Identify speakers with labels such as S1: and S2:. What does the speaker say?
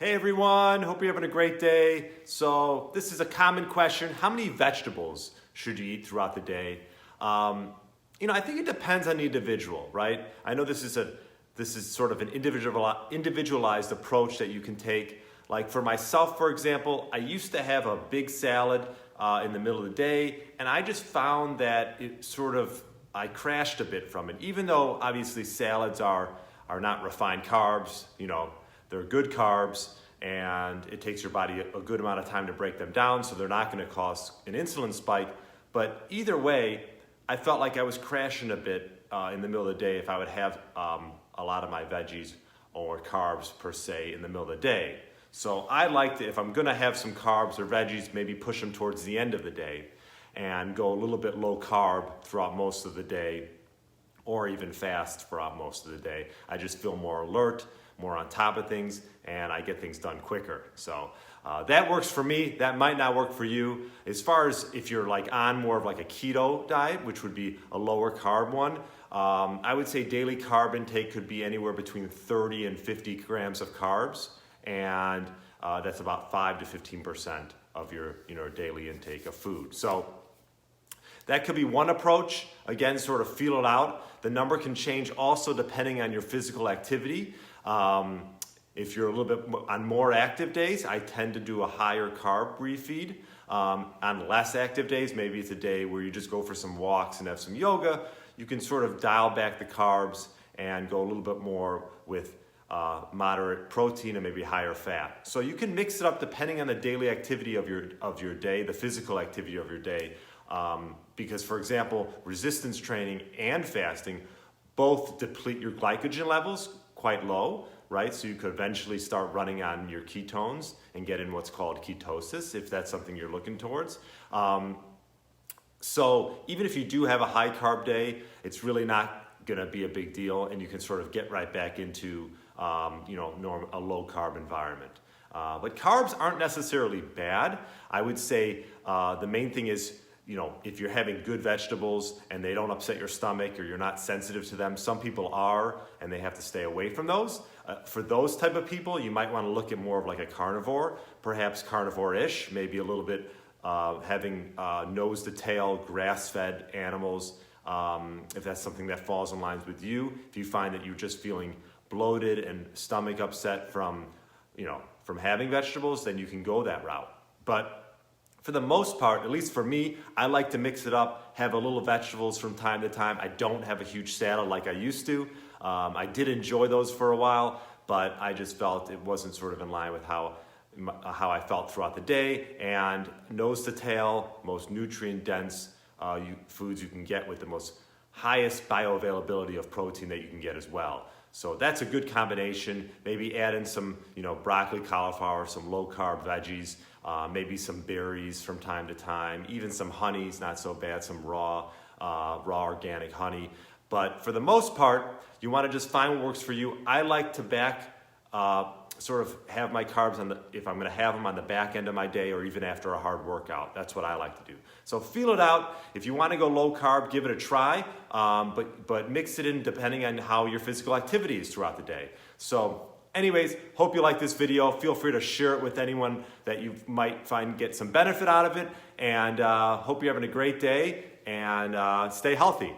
S1: Hey everyone, hope you're having a great day. So this is a common question. How many vegetables should you eat throughout the day? I think it depends on the individual, right? I know this is sort of an individualized approach that you can take. Like for myself, for example, I used to have a big salad in the middle of the day, and I just found that I crashed a bit from it. Even though obviously salads are not refined carbs, they're good carbs, and it takes your body a good amount of time to break them down, so they're not going to cause an insulin spike. But either way, I felt like I was crashing a bit in the middle of the day if I would have a lot of my veggies or carbs per se in the middle of the day. So I like to, if I'm going to have some carbs or veggies, maybe push them towards the end of the day and go a little bit low carb throughout most of the day, or even fast throughout most of the day. I just feel more alert, more on top of things, and I get things done quicker. So that works for me. That might not work for you. As far as if you're on more of a keto diet, which would be a lower carb one, I would say daily carb intake could be anywhere between 30 and 50 grams of carbs, and that's about 5 to 15% of your daily intake of food. So that could be one approach. Again, sort of feel it out. The number can change also depending on your physical activity. If you're a little bit on more active days, I tend to do a higher carb refeed. On less active days, maybe it's a day where you just go for some walks and have some yoga, you can sort of dial back the carbs and go a little bit more with moderate protein and maybe higher fat. So you can mix it up depending on the daily activity of your day, the physical activity of your day. Because, for example, resistance training and fasting both deplete your glycogen levels quite low, right? So you could eventually start running on your ketones and get in what's called ketosis, if that's something you're looking towards. So even if you do have a high carb day, it's really not gonna be a big deal, and you can sort of get right back into a low carb environment. But carbs aren't necessarily bad. I would say the main thing is, if you're having good vegetables and they don't upset your stomach or you're not sensitive to them, some people are, and they have to stay away from those. For those type of people, you might want to look at more of a carnivore, perhaps carnivore-ish, maybe a little bit having nose to tail, grass-fed animals. If that's something that falls in line with you, if you find that you're just feeling bloated and stomach upset from having vegetables, then you can go that route. But for the most part, at least for me, I like to mix it up, have a little vegetables from time to time. I don't have a huge salad like I used to. I did enjoy those for a while, but I just felt it wasn't sort of in line with how I felt throughout the day. And nose to tail, most nutrient-dense foods you can get with the most highest bioavailability of protein that you can get as well. So that's a good combination. Maybe add in some, broccoli, cauliflower, some low-carb veggies, maybe some berries from time to time, even some honey's not so bad, some raw organic honey. But for the most part, you want to just find what works for you. I like to sort of have my carbs if I'm going to have them on the back end of my day or even after a hard workout. That's what I like to do. So feel it out. If you want to go low carb, give it a try, but mix it in depending on how your physical activity is throughout the day. So anyways, hope you like this video. Feel free to share it with anyone that you might get some benefit out of it, and hope you're having a great day, and stay healthy.